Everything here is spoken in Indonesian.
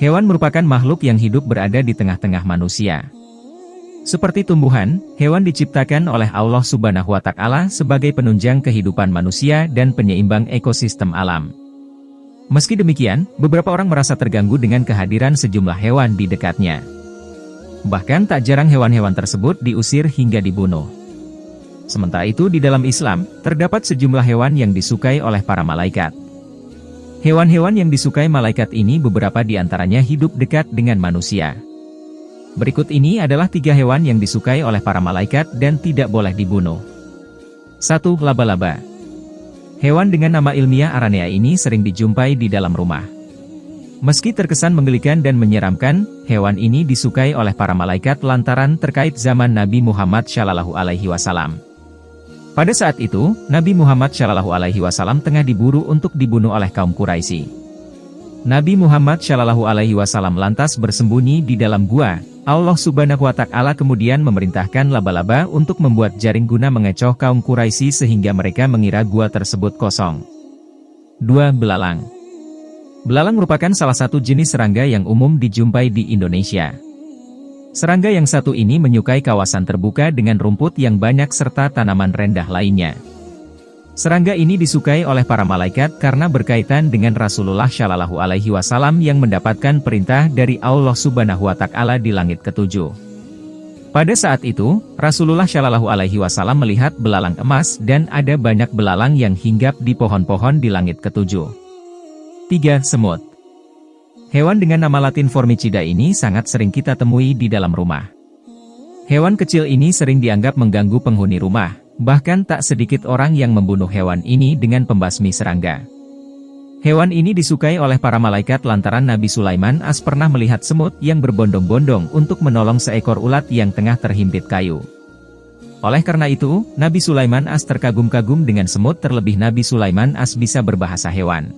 Hewan merupakan makhluk yang hidup berada di tengah-tengah manusia. Seperti tumbuhan, hewan diciptakan oleh Allah Subhanahu wa Ta'ala sebagai penunjang kehidupan manusia dan penyeimbang ekosistem alam. Meski demikian, beberapa orang merasa terganggu dengan kehadiran sejumlah hewan di dekatnya. Bahkan tak jarang hewan-hewan tersebut diusir hingga dibunuh. Sementara itu di dalam Islam, terdapat sejumlah hewan yang disukai oleh para malaikat. Hewan-hewan yang disukai malaikat ini beberapa di antaranya hidup dekat dengan manusia. Berikut ini adalah 3 hewan yang disukai oleh para malaikat dan tidak boleh dibunuh. 1. Laba-laba. Hewan dengan nama ilmiah Aranea ini sering dijumpai di dalam rumah. Meski terkesan menggelikan dan menyeramkan, hewan ini disukai oleh para malaikat lantaran terkait zaman Nabi Muhammad SAW. Pada saat itu, Nabi Muhammad SAW tengah diburu untuk dibunuh oleh kaum Quraisy. Nabi Muhammad SAW lantas bersembunyi di dalam gua. Allah Subhanahu wa Ta'ala kemudian memerintahkan laba-laba untuk membuat jaring guna mengecoh kaum Quraisy sehingga mereka mengira gua tersebut kosong. 2. Belalang. Belalang merupakan salah satu jenis serangga yang umum dijumpai di Indonesia. Serangga yang satu ini menyukai kawasan terbuka dengan rumput yang banyak serta tanaman rendah lainnya. Serangga ini disukai oleh para malaikat karena berkaitan dengan Rasulullah SAW yang mendapatkan perintah dari Allah Subhanahu wa Ta'ala di langit ketujuh. Pada saat itu, Rasulullah SAW melihat belalang emas dan ada banyak belalang yang hinggap di pohon-pohon di langit ketujuh. 3. Semut. Hewan dengan nama latin Formicida ini sangat sering kita temui di dalam rumah. Hewan kecil ini sering dianggap mengganggu penghuni rumah, bahkan tak sedikit orang yang membunuh hewan ini dengan pembasmi serangga. Hewan ini disukai oleh para malaikat lantaran Nabi Sulaiman AS pernah melihat semut yang berbondong-bondong untuk menolong seekor ulat yang tengah terhimpit kayu. Oleh karena itu, Nabi Sulaiman AS terkagum-kagum dengan semut terlebih Nabi Sulaiman AS bisa berbahasa hewan.